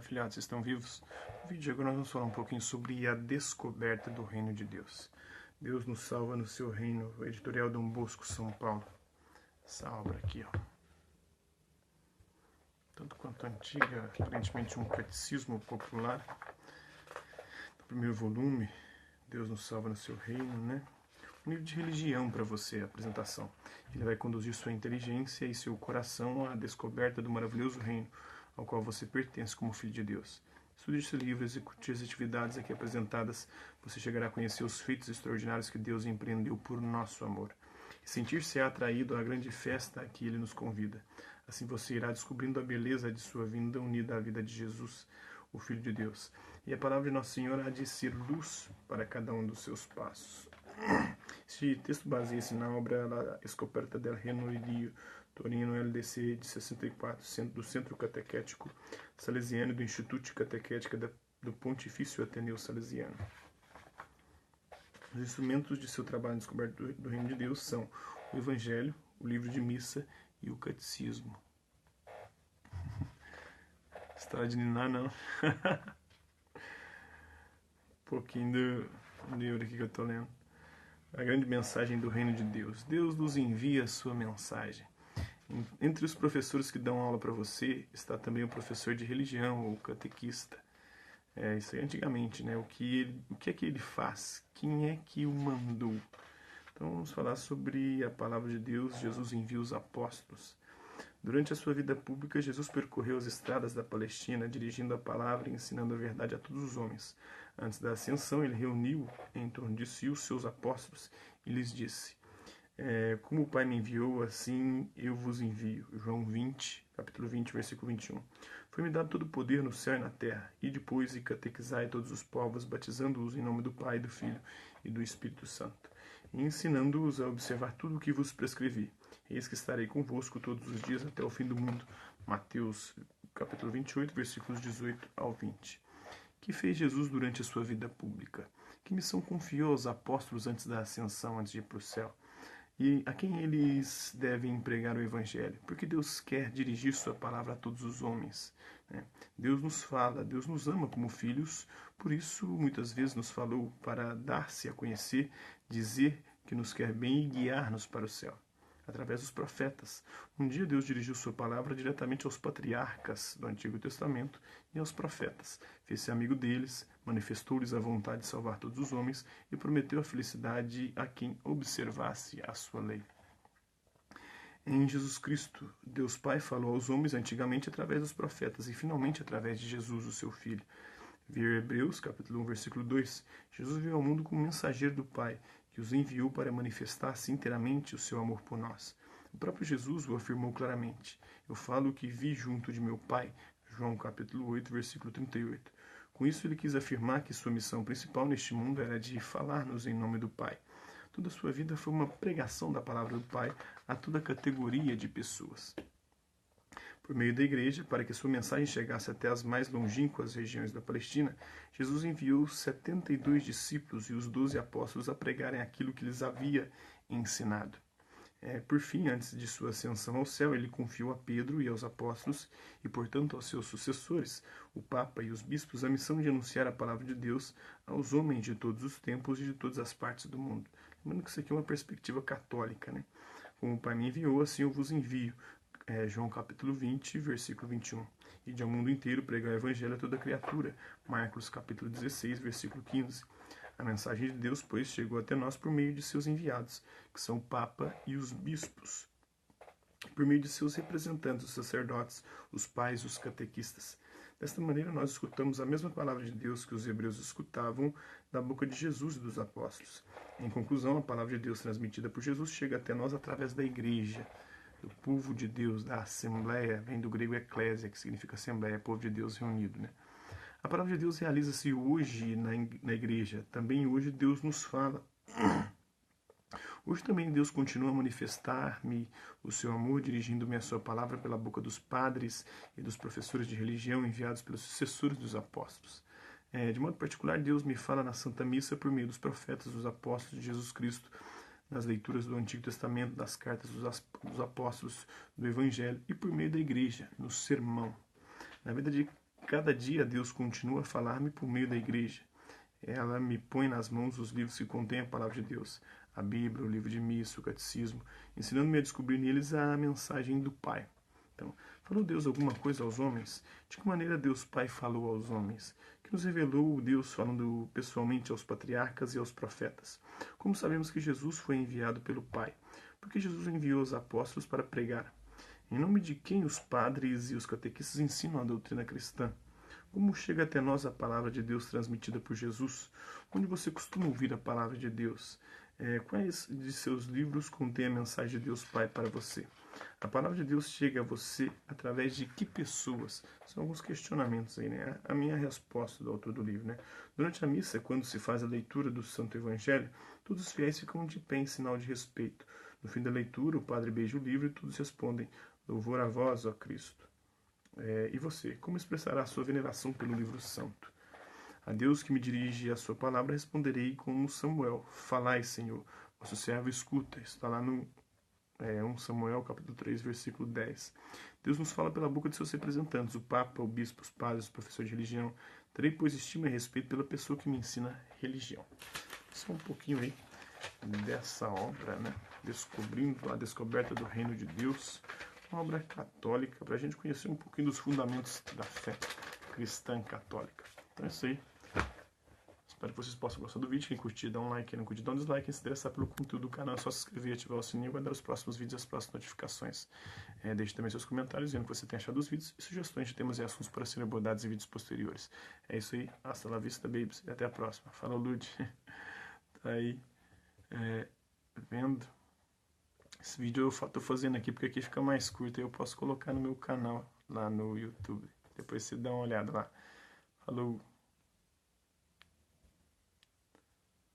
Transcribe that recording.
afilhados, vocês estão vivos? No vídeo de agora nós vamos falar um pouquinho sobre a descoberta do reino de Deus. Deus nos salva no seu reino, editorial Dom Bosco, São Paulo. Essa obra aqui, ó. Tanto quanto antiga, aparentemente um catecismo popular. No primeiro volume, Deus nos salva no seu reino, né? Um livro de religião para você, a apresentação. Ele vai conduzir sua inteligência e seu coração à descoberta do maravilhoso reino ao qual você pertence como filho de Deus. Estude esse livro, execute as atividades aqui apresentadas, você chegará a conhecer os feitos extraordinários que Deus empreendeu por nosso amor. E sentir-se atraído à grande festa a que Ele nos convida. Assim você irá descobrindo a beleza de sua vinda unida à vida de Jesus, o Filho de Deus. E a palavra de Nosso Senhor há de ser luz para cada um dos seus passos. Este texto baseia-se na obra La Scoperta del Reino di Torino, LDC de 64, do Centro Catequético Salesiano e do Instituto de Catequética do Pontifício Ateneu Salesiano. Os instrumentos de seu trabalho de descoberta do Reino de Deus são o Evangelho, o livro de missa e o Catecismo. História de Niná, não. Um pouquinho do livro aqui que eu estou lendo. A grande mensagem do Reino de Deus. Deus nos envia a sua mensagem. Entre os professores que dão aula para você, está também o professor de religião, ou catequista. Isso aí antigamente, né? O que é que ele faz? Quem é que o mandou? Então vamos falar sobre a palavra de Deus. Jesus envia os apóstolos. Durante a sua vida pública, Jesus percorreu as estradas da Palestina, dirigindo a palavra e ensinando a verdade a todos os homens. Antes da ascensão, ele reuniu em torno de si os seus apóstolos e lhes disse: como o Pai me enviou, assim eu vos envio. João 20, capítulo 20, versículo 21. Foi-me dado todo o poder no céu e na terra, e depois catequizai todos os povos, batizando-os em nome do Pai, do Filho e do Espírito Santo, e ensinando-os a observar tudo o que vos prescrevi. Eis que estarei convosco todos os dias até o fim do mundo. Mateus, capítulo 28, versículos 18 ao 20. Que fez Jesus durante a sua vida pública? Que missão confiou aos apóstolos antes da ascensão, antes de ir para o céu? E a quem eles devem pregar o Evangelho? Porque Deus quer dirigir sua palavra a todos os homens, né? Deus nos fala, Deus nos ama como filhos, por isso muitas vezes nos falou para dar-se a conhecer, dizer que nos quer bem e guiar-nos para o céu. Através dos profetas. Um dia Deus dirigiu sua palavra diretamente aos patriarcas do Antigo Testamento e aos profetas. Fez-se amigo deles, manifestou-lhes a vontade de salvar todos os homens e prometeu a felicidade a quem observasse a sua lei. Em Jesus Cristo, Deus Pai falou aos homens antigamente através dos profetas e finalmente através de Jesus, o seu Filho. Ver Hebreus, capítulo 1, versículo 2. Jesus veio ao mundo como mensageiro do Pai, que os enviou para manifestar-se inteiramente o seu amor por nós. O próprio Jesus o afirmou claramente: eu falo o que vi junto de meu Pai. João capítulo 8, versículo 38. Com isso ele quis afirmar que sua missão principal neste mundo era de falar-nos em nome do Pai. Toda a sua vida foi uma pregação da palavra do Pai a toda categoria de pessoas. Por meio da igreja, para que sua mensagem chegasse até as mais longínquas regiões da Palestina, Jesus enviou 72 discípulos e os 12 apóstolos a pregarem aquilo que lhes havia ensinado. Por fim, antes de sua ascensão ao céu, ele confiou a Pedro e aos apóstolos, e portanto aos seus sucessores, o Papa e os bispos, a missão de anunciar a palavra de Deus aos homens de todos os tempos e de todas as partes do mundo. Lembrando que isso aqui é uma perspectiva católica, né? Como o Pai me enviou, assim eu vos envio. João capítulo 20, versículo 21. E de ao mundo inteiro pregar o evangelho a toda criatura. Marcos capítulo 16, versículo 15. A mensagem de Deus, pois, chegou até nós por meio de seus enviados, que são o Papa e os bispos, por meio de seus representantes, os sacerdotes, os pais, os catequistas. Desta maneira, nós escutamos a mesma palavra de Deus que os hebreus escutavam da boca de Jesus e dos apóstolos. Em conclusão, a palavra de Deus transmitida por Jesus chega até nós através da igreja, do povo de Deus, da Assembleia, vem do grego eclésia, que significa Assembleia, povo de Deus reunido, né? A palavra de Deus realiza-se hoje na igreja. Também hoje Deus nos fala. Hoje também Deus continua a manifestar-me o seu amor, dirigindo-me a sua palavra pela boca dos padres e dos professores de religião enviados pelos sucessores dos apóstolos. De modo particular, Deus me fala na Santa Missa por meio dos profetas, dos apóstolos de Jesus Cristo, nas leituras do Antigo Testamento, das cartas dos apóstolos, do Evangelho e por meio da igreja, no sermão. Na vida de cada dia Deus continua a falar-me por meio da igreja. Ela me põe nas mãos os livros que contêm a palavra de Deus, a Bíblia, o livro de missa, o catecismo, ensinando-me a descobrir neles a mensagem do Pai. Então, falou Deus alguma coisa aos homens? De que maneira Deus Pai falou aos homens? Que nos revelou Deus falando pessoalmente aos patriarcas e aos profetas? Como sabemos que Jesus foi enviado pelo Pai? Porque Jesus enviou os apóstolos para pregar. Em nome de quem os padres e os catequistas ensinam a doutrina cristã? Como chega até nós a palavra de Deus transmitida por Jesus? Onde você costuma ouvir a palavra de Deus? Quais de seus livros contêm a mensagem de Deus Pai para você? A palavra de Deus chega a você através de que pessoas? São alguns questionamentos aí, né? A minha resposta do autor do livro, né? Durante a missa, quando se faz a leitura do Santo Evangelho, todos os fiéis ficam de pé em sinal de respeito. No fim da leitura, o padre beija o livro e todos respondem: Louvor a vós, ó Cristo. E você, como expressará a sua veneração pelo livro santo? A Deus que me dirige a sua palavra, responderei como Samuel: Falai, Senhor, vosso servo escuta. Está lá no 1 Samuel, capítulo 3, versículo 10. Deus nos fala pela boca de seus representantes, o Papa, o Bispo, os padres, o professor de religião. Terei, pois, estima e respeito pela pessoa que me ensina religião. Só um pouquinho aí dessa obra, né? Descobrindo a descoberta do reino de Deus. Uma obra católica, para a gente conhecer um pouquinho dos fundamentos da fé cristã católica. Então é isso aí. Espero que vocês possam gostar do vídeo. Quem curtir, dá um like. Quem não curtir, dá um dislike. Quem se interessar pelo conteúdo do canal, é só se inscrever, ativar o sininho e aguardar os próximos vídeos e as próximas notificações. Deixe também seus comentários dizendo o que você tem achado dos vídeos e sugestões de temas e assuntos para serem abordados em vídeos posteriores. É isso aí. Hasta la vista, babies. E até a próxima. Falou, Lud. Tá aí vendo? Esse vídeo eu tô fazendo aqui porque aqui fica mais curto e eu posso colocar no meu canal lá no YouTube. Depois você dá uma olhada lá. Falou!